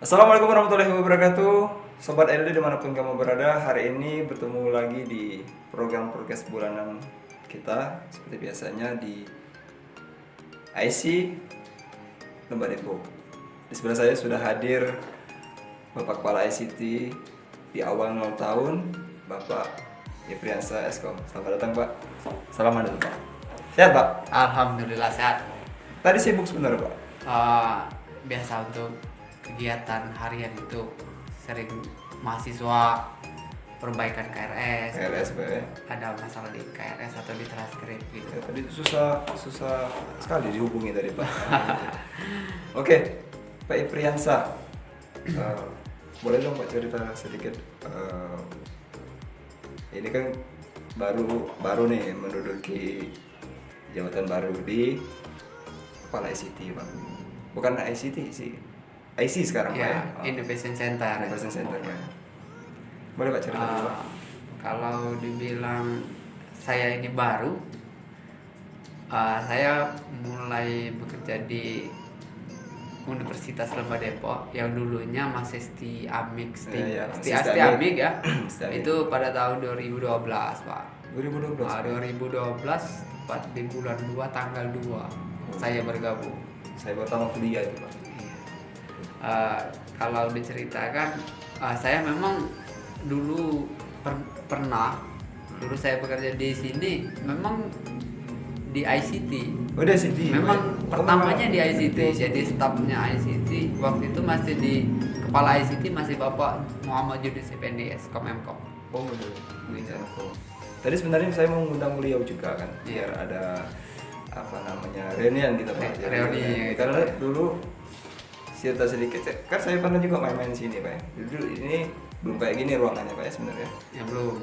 Assalamualaikum warahmatullahi wabarakatuh. Sobat LD dimanapun kamu berada, hari ini bertemu lagi di program podcast bulanan kita seperti biasanya di IC Lembah Depo. Di sebelah saya sudah hadir Bapak Kepala ICT di awal 0 tahun, Bapak Yefriansa Eskom. Selamat datang Pak. Salam dulu Pak. Sehat Pak? Alhamdulillah sehat. Tadi sibuk sebentar Pak. Biasa untuk kegiatan harian itu sering mahasiswa perbaikan KRS. KRS Pak ya. Ada masalah di KRS atau di transkrip gitu. Ya, tadi susah sekali dihubungi tadi Pak. Oke, Pak Yefriansa, boleh dong Pak cerita sedikit. Ini kan baru nih menduduki jabatan baru di Kepala ICT Pak. Bukan ICT sih, IC sekarang Pak ya. Innovation Center. Innovation Center Pak. Boleh Pak cerita dulu Pak. Kalau dibilang saya ini baru, saya mulai bekerja di Universitas Lembah Depok yang dulunya masih STI Amik, STI Amik ya. Itu pada tahun 2012 Pak. 2012. 2012 tepat di bulan 2 tanggal 2 saya bergabung. Saya pertama kuliah itu Pak. Kalau diceritakan, saya memang dulu pernah saya bekerja di sini memang di ICT. Oh, di ICT. Memang pertamanya di ICT, jadi stafnya ICT waktu itu masih di kepala ICT masih Bapak Muhammad Yudis Effendi Komenkom. Oh, betul. Tadi sebenarnya saya mau ngundang beliau juga kan, biar ada reunian gitu Pak. Reuni. Karena dulu cerita sedikit, kan saya pernah juga main-main sini Pak. Dulu ini belum kayak gini ruangannya Pak ya sebenarnya. Ya belum.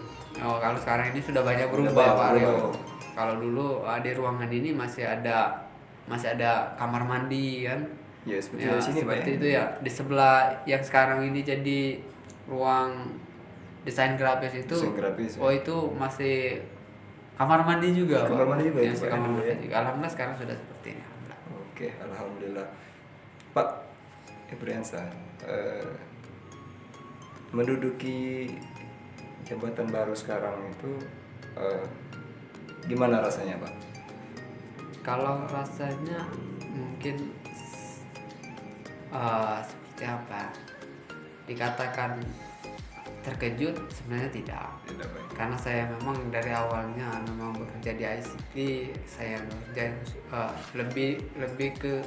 Oh, kalau sekarang ini sudah banyak berubah Pak Leo. Kalau dulu di ruangan ini masih ada kamar mandi kan. Ya seperti Ya, di sini Pak. seperti itu ya. Di sebelah yang sekarang ini jadi ruang desain grafis itu. Desain grafis, Oh, ya. itu masih kamar mandi juga. Kamar Pak. mandi juga Ya, itu, Pak, kamar dulu, mandi ya. juga. Alhamdulillah sekarang sudah seperti ini. Oke, alhamdulillah. Pak Yefriansa, menduduki jabatan baru sekarang itu gimana rasanya Pak? Kalau rasanya mungkin seperti apa? Dikatakan terkejut sebenarnya tidak. Tidak Pak. Karena saya memang dari awalnya memang bekerja di ICT, saya bekerja lebih ke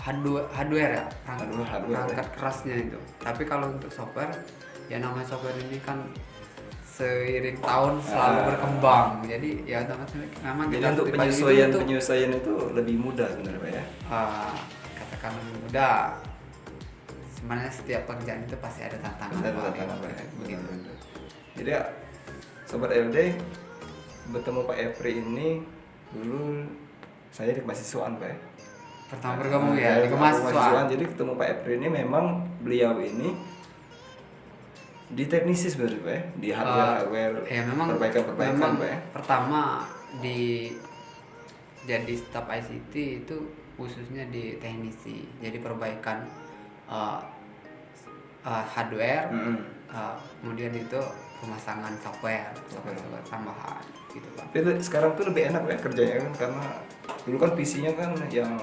hardware ya, perangkat kerasnya itu. Tapi kalau untuk software, ya namanya software ini kan seiring tahun selalu berkembang, jadi ya otomatis memang Jadi kita untuk penyesuaian itu lebih mudah sebenarnya Pak ya. katakan mudah. Sebenarnya setiap pekerjaan itu pasti ada tantangan. Pak ya. Begitu. Jadi ya, Sobat LD bertemu Pak Efri ini dulu saya di kemahasiswaan Pak ya. Pertama bergabung ya di kemahasiswaan. Jadi ketemu Pak Efri ini memang beliau ini di teknisi sebenarnya Pak ya, di hardware ya memang perbaikan memang Pak ya. Pertama jadi staf ICT itu khususnya di teknisi, jadi perbaikan hardware, kemudian itu pemasangan software tambahan gitu Pak. Tapi sekarang tuh lebih enak ya kerjanya kan, karena dulu kan PC-nya kan yang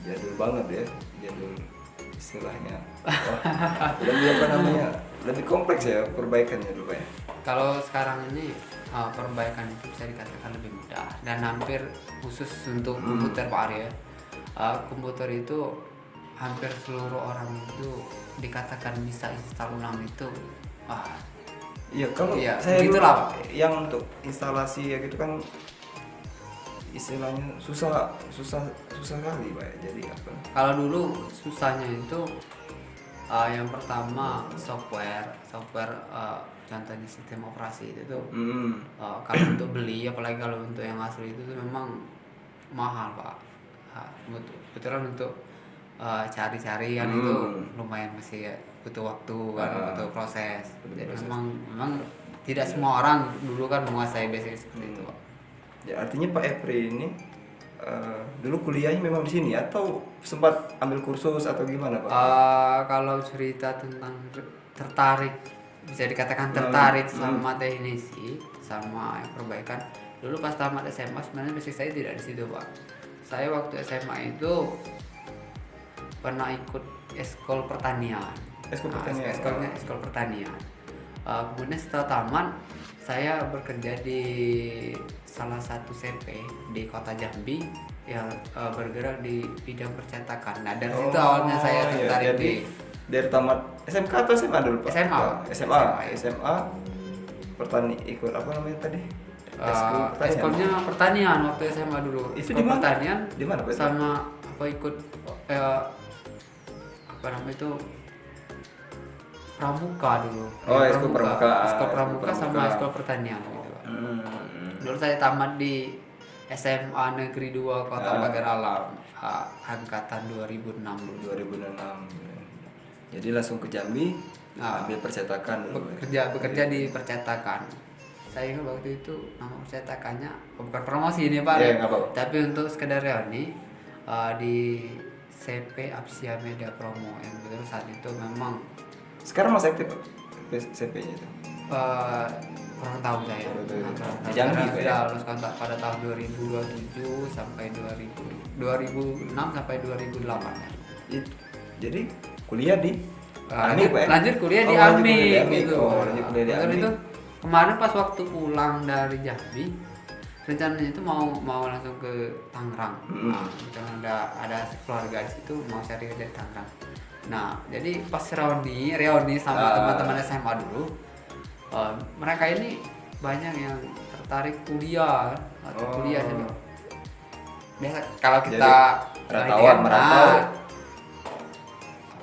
jadul banget ya, jadul istilahnya. Lebih kompleks ya perbaikannya dulu Pak ya. Kalau sekarang ini perbaikan itu bisa dikatakan lebih mudah dan hampir khusus untuk komputer Pak Arya. Komputer itu hampir seluruh orang itu dikatakan bisa install ulang itu. Iya, kalau ya, saya begitulah Pak. Yang untuk instalasi ya gitu kan istilahnya susah kali Pak ya. Jadi apa? Kalau dulu susahnya itu yang pertama software contohnya sistem operasi itu tuh kalau untuk beli, apalagi kalau untuk yang asli itu tuh memang mahal Pak. Betulan untuk cari-cari kan itu lumayan masih butuh waktu kan, butuh proses. Jadi memang tidak semua orang dulu kan menguasai basic seperti itu Pak. Ya artinya Pak Efri ini dulu kuliahnya memang di sini atau sempat ambil kursus atau gimana Pak? Kalau cerita tentang tertarik, bisa dikatakan tertarik sama teknisi, sama yang perbaikan. Dulu pas tamat SMA sebenarnya basic saya tidak di situ Pak. Saya waktu SMA itu pernah ikut eskol pertanian. Eskol pertanian. Eskol pertanian. Kemudian setelah tamat saya bekerja di salah satu CP di kota Jambi yang bergerak di bidang percetakan. Nah dari situ awalnya saya tertarik jadi dari tamat SMK atau SMA dulu Pak? SMA. SMA ikut apa namanya tadi? Eskolnya pertanian waktu SMA dulu. Itu Eskol di mana? pertanian Di mana Pak? sama apa ikut apa namanya itu pramuka dulu. Eskol pramuka. Eskol pramuka sama eskol pertanian gitu Pak. Dulu saya tamat di SMA Negeri 2 Kota Pagar Alam, angkatan 2006 dulu. 2006. Jadi langsung ke Jambi ambil percetakan dulu. Bekerja di percetakan. Saya ingat waktu itu nama percetakannya bukan promosi ini Pak. Nggak apa-apa. Tapi untuk sekedar reuni di CP Apsia Media Promo yang betul saat itu memang Sekarang masih aktif Pak CP-nya itu? kurang tahu saya. Di Jambi Pak ya? Sudah lulus kontak pada tahun 2027 sampai 2006 sampai 2008 ya. Jadi kuliah di Amik Pak ya? Lanjut kuliah di lanjut Amik kuliah di Amik. gitu. Lanjut kuliah di Karena Amik. itu kemarin pas waktu pulang dari Jambi rencananya itu mau langsung ke Tangerang. Nah, karena ada keluarga di situ mau cari kerja di Tangerang. Nah, jadi pas reuni sama teman-teman SMA dulu, mereka ini banyak yang tertarik kuliah atau kuliah gitu. Biasa kalau kita merantau.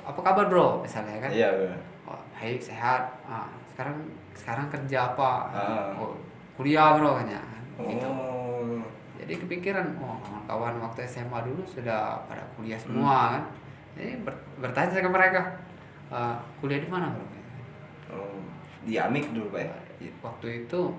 Apa kabar bro misalnya kan? Iya. Baik sehat. Sekarang kerja apa? Kuliah bro kan ya. Gitu. Jadi kepikiran, kawan waktu SMA dulu sudah pada kuliah semua kan. Jadi bertanya saya ke mereka, kuliah di mana bro? Di Amik dulu Pak ya? Waktu itu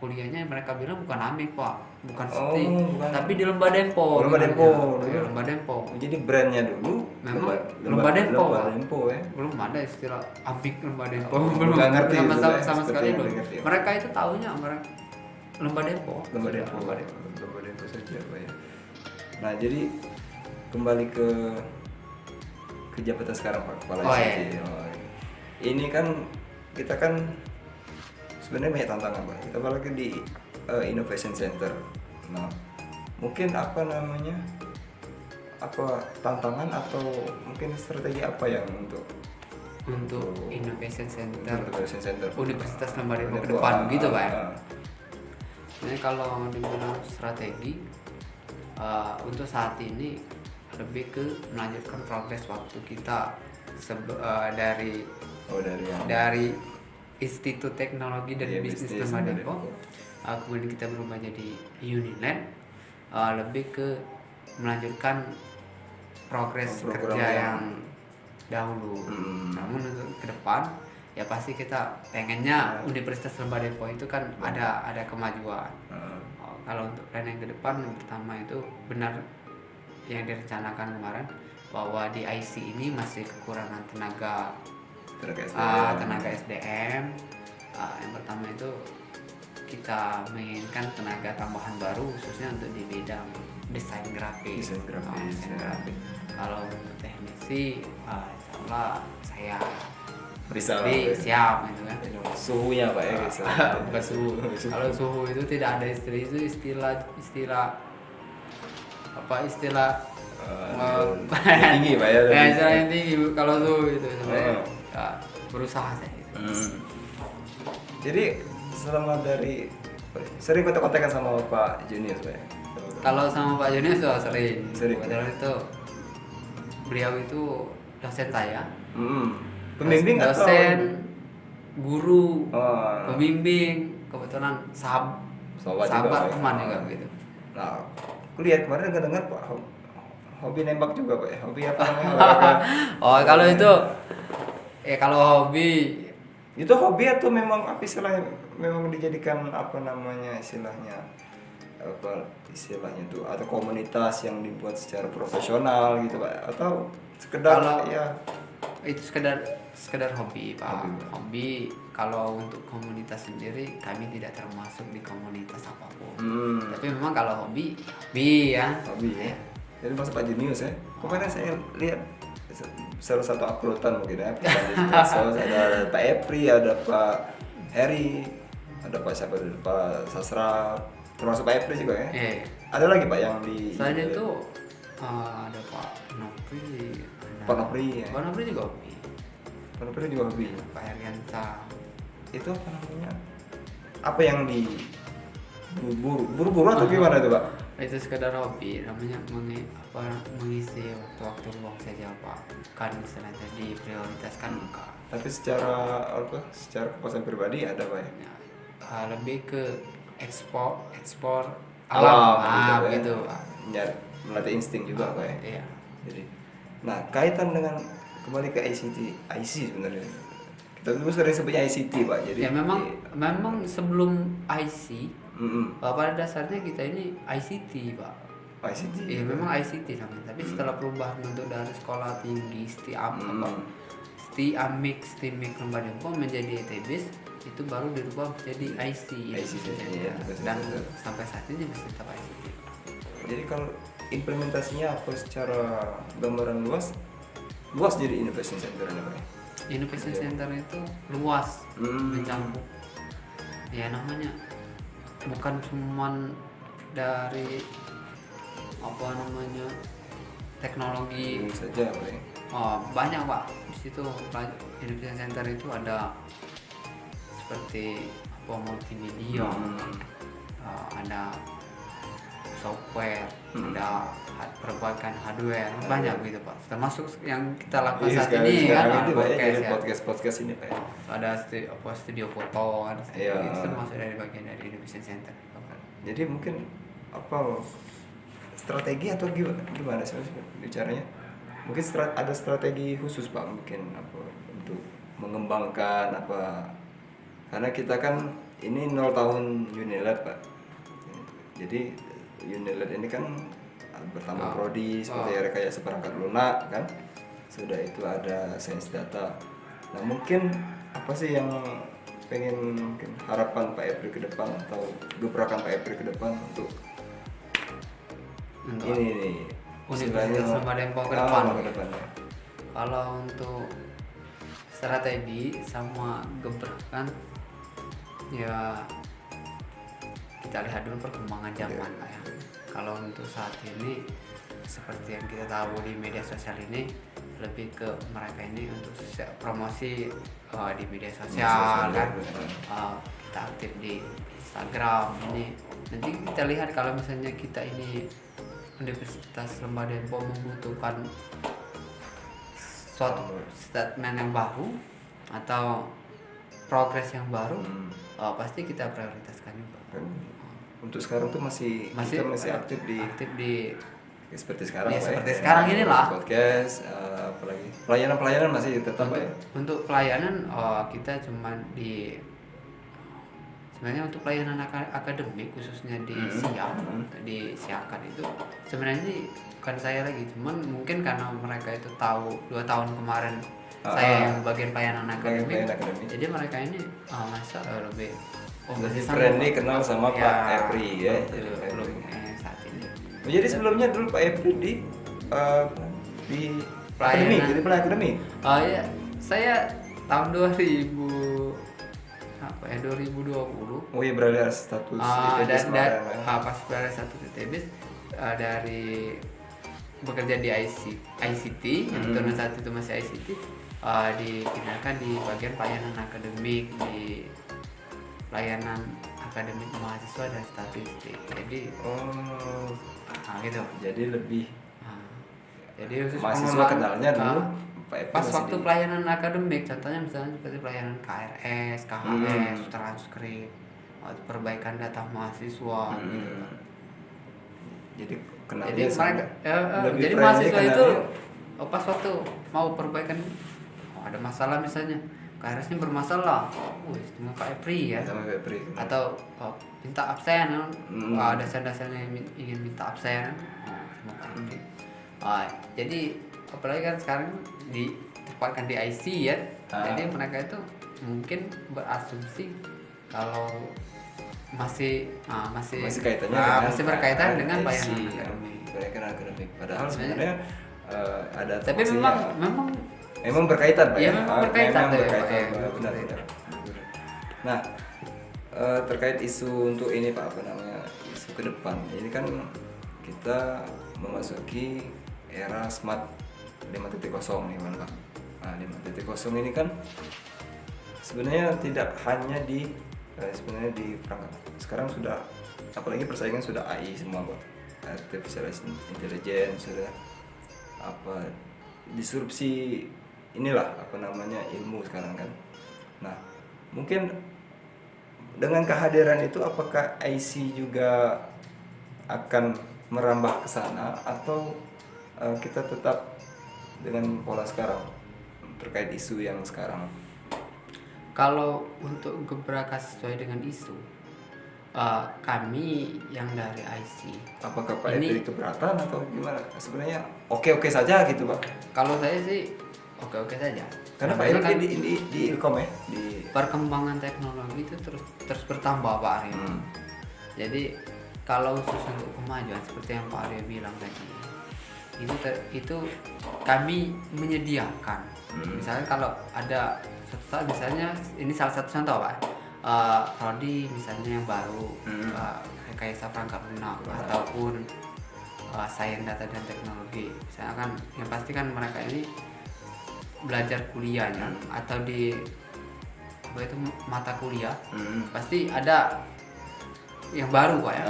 kuliahnya mereka bilang bukan Amik Pak, bukan STI, tapi di Lembah Dempo. Lembah Dempo. Jadi brandnya dulu memang Lembah Dempo. Ya? Belum ada istilah Amik Lembah Dempo. Belum ngerti sama sekali belum. Mereka itu taunya Lembah Dempo. Lembah Dempo saja Pak ya. Nah jadi kembali ke jabatan sekarang Pak Kepala ICT. Ini kan kita kan sebenarnya banyak tantangan Pak. Kita apalagi di Innovation Center. Nah mungkin apa tantangan atau mungkin strategi apa yang untuk Innovation Center Center Universitas Lembah Dempo ke depan gitu Pak ya. Ini kalau dibilang strategi untuk saat ini lebih ke melanjutkan progres waktu kita dari Institut Teknologi dan Bisnis Lembah Dempo, kemudian kita berubah jadi Uniland, lebih ke melanjutkan progres kerja yang dahulu. Namun untuk ke depan ya pasti kita pengennya Universitas Lembah Dempo itu kan ada kemajuan. Kalau untuk plan yang ke depan, yang pertama itu benar yang direncanakan kemarin bahwa di IC ini masih kekurangan tenaga SDM. Yang pertama itu kita menginginkan tenaga tambahan baru khususnya untuk di bidang desain grafis. Kalau untuk teknisi, insyaallah saya siap gitu kan. Suhunya Pak ya guys. Bukan suhu. Kalau suhu itu tidak ada istilah tinggi Pak ya. Istilah yang tinggi kalau suhu itu sebenarnya berusaha saya gitu. Jadi selama dari sering kontak-kontakan sama Pak Junius Pak ya? Kalau sama Pak Junius sudah sering. Kebetulan itu beliau itu dosen saya. Pembimbing dosen, guru, pembimbing, kebetulan sahabat teman juga gitu. Nah, kuliah kemarin dengar Pak hobi nembak juga Pak ya? Hobi apa namanya? Kalau itu kalau hobi itu hobi atau memang apa istilahnya, memang dijadikan apa namanya istilahnya apa istilahnya tuh, atau komunitas yang dibuat secara profesional gitu Pak, atau sekedar Kalau ya itu sekedar hobi Pak. Hobi. Kalau untuk komunitas sendiri kami tidak termasuk di komunitas apapun. Tapi memang kalau hobi ya. hobi ya. Jadi masuk Pak Junius ya. Kemarin saya lihat salah satu uploadan mungkin ya, di medsos, ada Pak Epri, ada Pak Heri, ada Pak siapa, ada Pak Sasra, termasuk Pak Epri juga ya. Ada lagi Pak yang di Selain itu ada Pak Nopri. Pak Nopri ya. Pak Nopri juga hobi. Pak Nopri juga hobi. Pak Heriansa. Itu apa namanya? Apa yang di buru-buru atau gimana itu Pak? Itu sekedar hobi, namanya mengisi waktu luang saja Pak. Kan istilahnya diprioritaskan bukan. Tapi secara kepuasan pribadi ada Pak ya? Lebih ke ekspor Alam gitu. Nyari, melatih insting juga Pak ya? Iya. Jadi, nah kaitan dengan kembali ke IC sebenarnya. Kita dulu sering sebutnya ICT Pak. Jadi Ya memang sebelum IC pada dasarnya kita ini ICT Pak. ICT. Iya memang ICT namanya. Tapi setelah perubahan untuk dari sekolah tinggi STIAMIK Lembah Dempo menjadi ETBIS, itu baru dirubah menjadi IC. Ya, Dan sampai saat ini masih tetap ICT. Jadi kalau implementasinya apa secara gambaran luas jadi innovation center ini Pak. Innovation Center itu luas, mencakup ya namanya bukan cuman dari teknologi saja Pak ya. banyak Pak. Di situ Innovation Center itu ada seperti multimedia, ada software, ada perbaikan hardware, banyak gitu Pak. Termasuk yang kita lakukan saat ini kan podcast ini Pak ya. Ada studio foto, ada Iya. itu termasuk dari bagian dari Innovation Center. Jadi mungkin apa strategi atau gimana sih bicaranya? Mungkin ada strategi khusus Pak mungkin apa untuk mengembangkan apa, karena kita kan ini 0 tahun Unilet Pak. Jadi Unilet ini kan bertambah prodi seperti rekayasa perangkat lunak kan, sudah itu ada sains data. Nah mungkin apa sih yang pengen mungkin harapan Pak Epri ke depan atau gebrakan Pak Epri ke depan untuk ini nih Universitas Lembah Dempo ke depan. Kalau untuk strategi sama gebrakan ya kita lihat dulu perkembangan zaman lah ya. Kalau untuk saat ini seperti yang kita tahu di media sosial ini, lebih ke mereka ini untuk promosi di media sosial kan. Kita aktif di Instagram ini. Nanti kita lihat kalau misalnya kita ini Universitas Lembah Dempo membutuhkan suatu statement yang baru atau progres yang baru, pasti kita prioritaskan juga. Untuk sekarang tuh masih aktif di seperti sekarang ya, Pak, seperti ya. sekarang inilah Podcast, apalagi pelayanan masih tetap untuk pelayanan kita cuman sebenarnya untuk pelayanan akademik khususnya di di Siakan itu sebenarnya ini bukan saya lagi, cuman mungkin karena mereka itu tahu 2 tahun kemarin saya yang bagian pelayanan akademik. Jadi mereka ini masa lebih friendly kenal sama Pak Epri ya. Belum saat ini. Jadi sebelumnya dulu Pak Epri di akademi, jadi pelayan akademi. Ya, saya tahun 2020. Oh iya, beralih status ITBIS pas beralih status ITBIS dari bekerja di ICT, yang tahun saat itu masih ICT, dipindahkan di bagian pelayanan akademik, di pelayanan akademik mahasiswa dan statistik. Jadi gitu. Jadi lebih jadi khusus mahasiswa kenalnya dulu pas waktu pelayanan akademik, contohnya misalnya seperti pelayanan KRS, KHS, transkrip, perbaikan data mahasiswa gitu. Jadi kenalnya jadi mereka jadi mahasiswa itu pas waktu mau perbaikan ada masalah misalnya KRS-nya bermasalah, cuma Pak Epri ya, sama Febri. atau minta absen kan, dasar-dasarnya ingin minta absen, sama Pak Epri. Jadi apalagi kan sekarang ditempatkan di IC ya, jadi mereka itu mungkin berasumsi kalau masih kaitannya masih berkaitan dengan IC, bayangan akademik. bayangan akademik. Padahal sebenarnya ada Tapi fungsinya. memang berkaitan Pak. Iya, memang berkaitan tuh ya, Pak, ya. Benar. Nah, terkait isu untuk ini Pak, isu ke depan. Ini kan kita memasuki era smart 5.0 nih kan Pak. Nah, 5.0 ini kan sebenarnya tidak hanya di perangkat. Sekarang sudah, apalagi persaingan sudah AI semua Pak. Artificial intelligence sudah disrupsi inilah ilmu sekarang kan. Nah, mungkin dengan kehadiran itu apakah IC juga akan merambah ke sana atau kita tetap dengan pola sekarang terkait isu yang sekarang? Kalau untuk gebrakan sesuai dengan isu, kami yang dari IC, apakah Pak Epri keberatan atau gimana? Sebenarnya oke saja gitu Pak. Kalau saya sih oke saja. Karena Pak Epri di Ilkom ya, di perkembangan teknologi itu terus bertambah Pak Aryo. Jadi kalau khusus untuk kemajuan seperti yang Pak Aryo bilang tadi, itu kami menyediakan. Misalnya kalau ada suatu saat, misalnya ini salah satu contoh Pak, prodi misalnya yang baru, rekayasa perangkat lunak ataupun sains data dan teknologi, misalnya kan yang pasti kan mereka ini belajar kuliahnya atau di mata kuliah pasti ada yang baru Pak ya.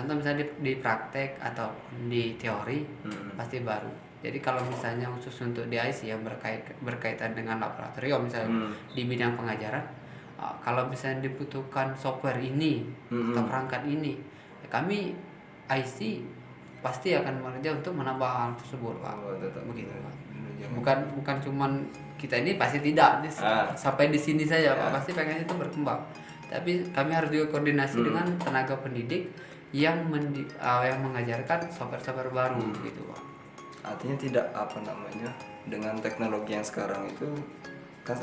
Contoh misalnya di praktek atau di teori pasti baru. Jadi kalau misalnya khusus untuk di IC yang berkaitan dengan laboratorium misalnya di bidang pengajaran, kalau misalnya dibutuhkan software ini atau perangkat ini, kami IC pasti akan bekerja untuk menambah hal tersebut Pak. Begitu Pak. Bukan cuman kita ini pasti tidak sampai di sini saja Pak, pasti pengen itu berkembang. Tapi kami harus juga koordinasi dengan tenaga pendidik yang mengajarkan software baru gitu Pak. Artinya tidak dengan teknologi yang sekarang itu kan,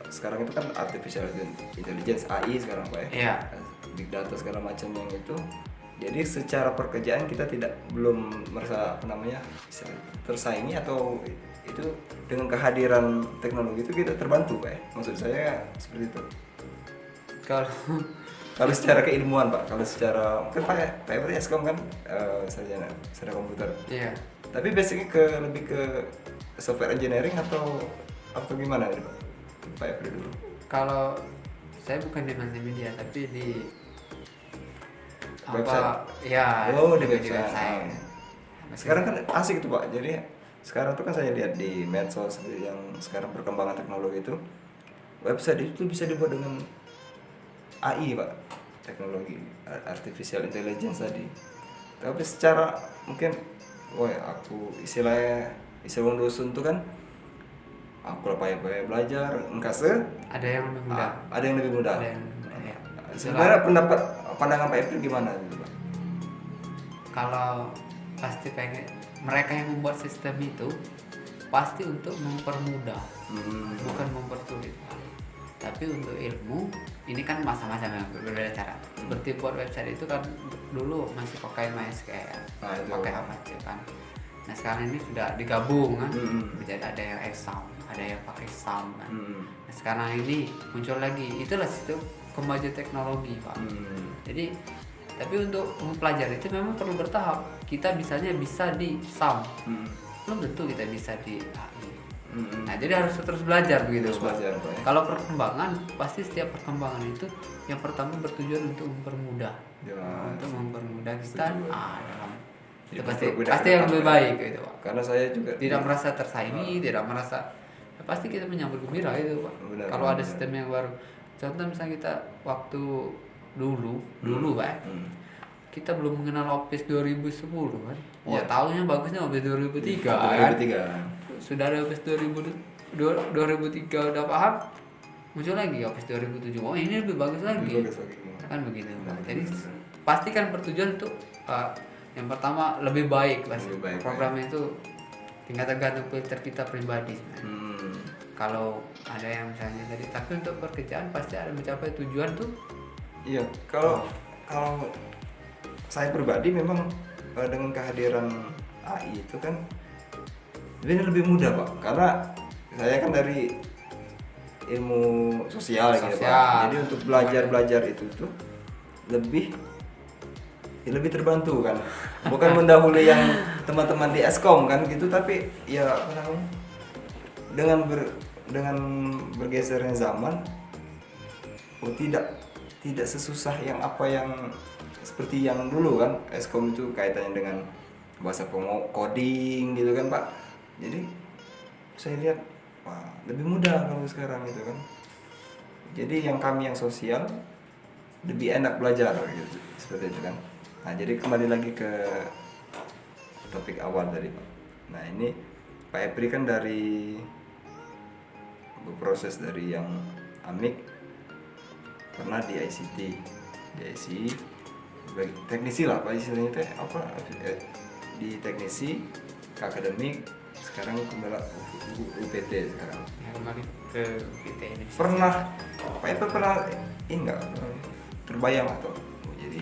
sekarang itu kan artificial intelligence AI sekarang Pak ya. Big data segala macam yang itu. Jadi secara pekerjaan kita belum merasa tersaingi, atau itu dengan kehadiran teknologi itu kita terbantu Pak ya. Maksud saya seperti itu. Kalau secara keilmuan Pak, kalau secara mungkin Pak Epri Eskom kan sarjana komputer. Iya. Tapi basicnya lebih ke software engineering atau gimana Pak? Pak Epri dulu. Kalau saya bukan di multimedia tapi di website. Di website. Sekarang kan asik itu Pak. Jadi sekarang tuh kan saya lihat di medsos yang sekarang perkembangan teknologi itu, website itu bisa dibuat dengan AI Pak, teknologi artificial intelligence tadi. Tapi secara mungkin, aku istilah wong dusun tuh kan, aku payah belajar, ada yang lebih mudah. Ada yang lebih mudah. Ya. Sebenarnya pandangan Pak Epri gimana gitu Pak? Kalau pasti pengen mereka yang membuat sistem itu pasti untuk mempermudah, bukan mempersulit. Tapi untuk ilmu ini kan masa-masa yang berbeda cara. Seperti buat website itu kan dulu masih pakai MySQL, pakai Apache kan. Nah sekarang ini sudah digabung kan, jadi ada yang Exam, ada yang pakai SAM kan. Nah sekarang ini muncul lagi, itulah situ kemajuan teknologi Pak. Jadi tapi untuk mempelajari itu memang perlu bertahap. Kita bisa di SAM, belum tentu kita bisa di AI. Nah jadi harus terus belajar begitu. Kalau perkembangan pasti setiap perkembangan itu yang pertama bertujuan untuk mempermudah, untuk mempermudah kita dalam itu pasti yang lebih baik gitu Pak. Karena saya juga tidak merasa tersaingi, tidak merasa pasti kita menyambut gembira itu Pak. Kalau ada sistem yang baru, contoh misalnya kita waktu dulu Pak, kita belum mengenal Office 2010 kan. Tahunnya bagusnya Office 2003 kan. Sudah ada Office 2003 udah paham, muncul lagi Office 2007, oh ini lebih bagus lagi, Lebih bagus lagi. kan begitu. Nah, Jadi begitu. pastikan bertujuan untuk yang pertama lebih baik pasti. Lebih baik, Programnya itu tinggal tergantung filter kita pribadi sebenarnya. Kalau ada yang misalnya tadi, tapi untuk pekerjaan pasti ada mencapai tujuan tuh. Iya, kalau saya pribadi memang dengan kehadiran AI itu kan ini lebih mudah Pak, karena saya kan dari ilmu sosial gitu Pak. Sosial. Jadi untuk belajar itu tuh lebih terbantu kan. Bukan mendahului yang teman-teman di Eskom kan gitu, tapi ya apa namanya? Dengan bergesernya zaman, tidak sesusah yang seperti yang dulu kan. Eskom itu kaitannya dengan bahasa coding gitu kan Pak. Jadi saya lihat wah lebih mudah kalau sekarang itu kan. Jadi kami yang sosial lebih enak belajar gitu, seperti itu kan. Nah jadi kembali lagi ke topik awal tadi Pak. Nah ini Pak Epri kan dari berproses dari yang amik pernah di ICT, di IC teknisi lah Pak istilahnya itu apa, di teknisi ke akademik, sekarang kembali UPT sekarang. Ya, kembali ke UPT ini. Pernah Pak Epri pernah enggak terbayang atau jadi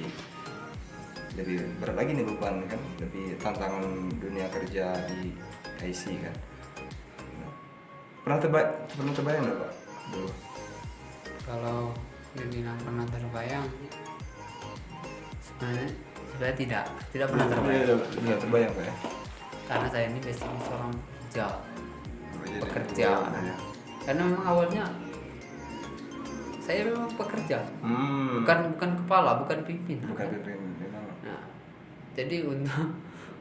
lebih berat lagi nih beban kan, lebih tantangan dunia kerja di IC kan. Pernah terbayang nggak Pak dulu? Kalau dibilang pernah terbayang, sebenarnya tidak pernah terbayang. Tidak terbayang Pak ya? Karena saya ini basicnya seorang pekerja. Ya. Karena memang awalnya saya memang pekerja, bukan kepala, bukan pimpinan. Bukan pimpinan memang. Nah, jadi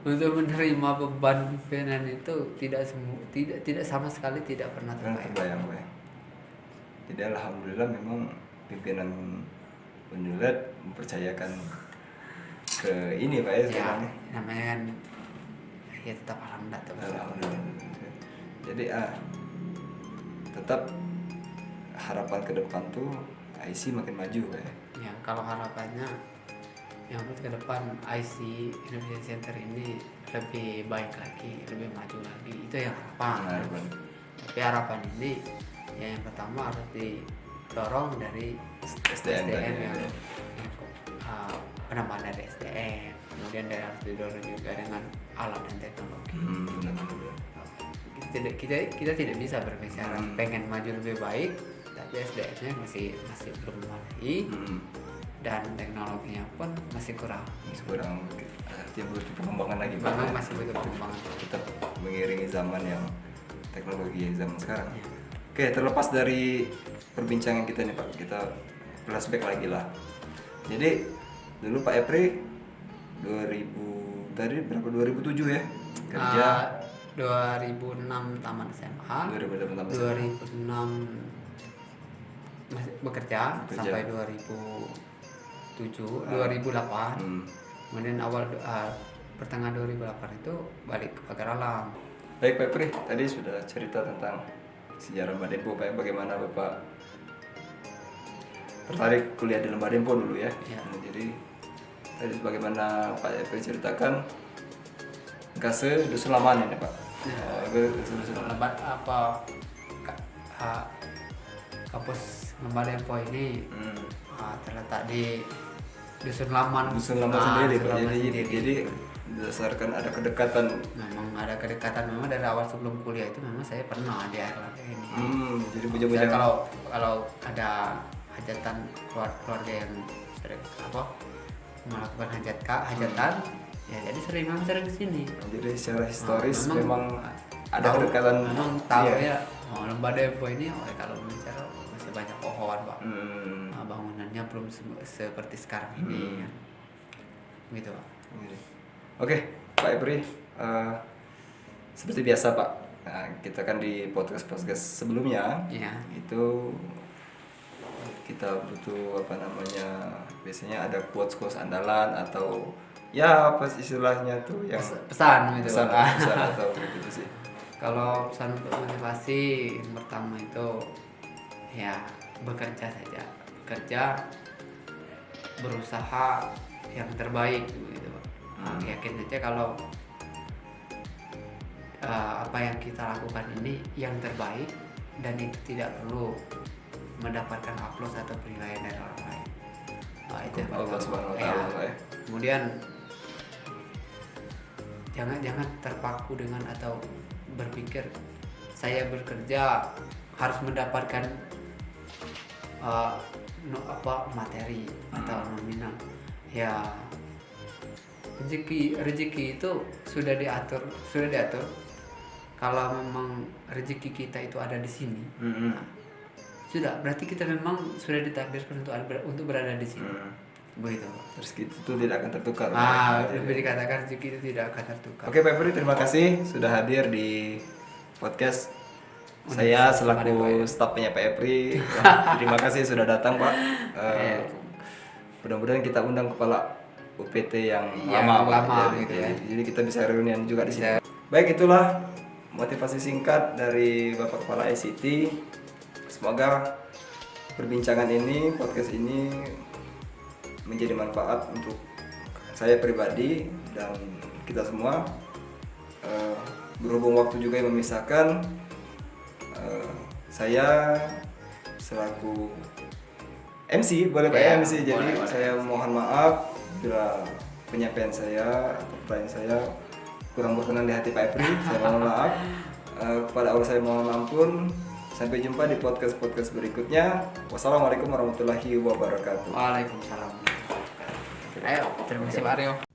untuk menerima beban pimpinan itu tidak sama sekali tidak pernah terbayang. Pak ya. Jadi alhamdulillah memang pimpinan Unjulet mempercayakan ke ini Pak ya Ya, sebenarnya. namanya kan ya tetap alhamdulillah. Jadi tetap harapan ke depan tuh IC makin maju Pak ya. Ya, kalau harapannya yang ke depan IC Innovation Center ini lebih baik lagi, lebih maju lagi, itu yang harapan. Tapi harapan ini ya yang pertama harus didorong dari SDM yang penambahan dari SDM, kemudian harus didorong juga dengan alat dan teknologi. Kita tidak bisa berbicara pengen maju lebih baik, tapi SDM-nya masih belum memadai, dan teknologinya pun masih kurang. Artinya butuh pengembangan lagi Pak. Memang masih butuh pengembangan. Tetap mengiringi zaman yang teknologi zaman sekarang. Oke, terlepas dari perbincangan kita nih Pak, kita flashback lagi lah. Jadi dulu Pak Epri 2007 ya kerja. 2006 taman SMA. 2006 masih bekerja sampai 2008. Kemudian awal pertengahan 2008 itu balik ke Pagar Alam. Baik Pak Epri, tadi sudah cerita tentang sejarah Lembah Dempo Pak, bagaimana Bapak tertarik kuliah di Lembah Dempo dulu ya. Nah, jadi tadi bagaimana Pak Epri ceritakan Kase Dusun Laman ini Pak. Lebat apa kampus Lembah Dempo ini terletak di Dusun Laman. Dusun Laman sendiri Pak. Jadi berdasarkan ada kedekatan. Memang ada kedekatan, memang dari awal sebelum kuliah itu memang saya pernah di Airlangga ini. Jadi bujang-bujang. Kalau ada hajatan keluarga yang sering melakukan hajatan, ya jadi sering kesini. Jadi secara historis memang ada kedekatan. Memang tahu ya, Lembah Dempo ini kalau bicara masih banyak pohon Pak. Bangunannya belum seperti sekarang ini ya. Gitu Pak. Oke, Pak Epri, seperti biasa Pak, nah, kita kan di podcast sebelumnya itu kita butuh biasanya ada quotes andalan atau ya apa istilahnya tuh yang pesan atau gitu sih. Kalau pesan untuk motivasi yang pertama itu ya bekerja saja, bekerja, berusaha yang terbaik gitu Pak. Yakin saja kalau apa yang kita lakukan ini yang terbaik dan itu tidak perlu mendapatkan aplaus atau penilaian dari orang lain. Itu yang Allah pertama. Subhanahu wa Ya. taala ya. Kemudian jangan terpaku dengan atau berpikir saya bekerja harus mendapatkan materi atau nominal. Ya rezeki itu sudah diatur. Kalau memang rezeki kita itu ada di sini, sudah berarti kita memang sudah ditakdirkan untuk berada di sini. Begitu. Terus gitu tuh tidak akan tertukar. Lebih dikatakan rezeki itu tidak akan tertukar. Oke Pak Febri, terima kasih sudah hadir di podcast. Saya selaku stafnya Pak Febri, terima kasih sudah datang Pak. Mudah-mudahan kita undang kepala UPT yang lama Pak. gitu ya. Jadi kita bisa reunian juga di sini. Baik, itulah motivasi singkat dari Bapak Kepala ICT. Semoga perbincangan ini, podcast ini menjadi manfaat untuk saya pribadi dan kita semua. Berhubung waktu juga yang memisahkan, saya selaku MC, boleh Pak ya, MC. Jadi boleh. saya mohon maaf bila penyampaian saya atau pertanyaan saya kurang berkenan di hati Pak Epri. Saya mohon maaf. Kepada Allah saya mohon ampun. Sampai jumpa di podcast berikutnya. Wassalamualaikum warahmatullahi wabarakatuh. Waalaikumsalam. Ayo, terima kasih Pak Aryo.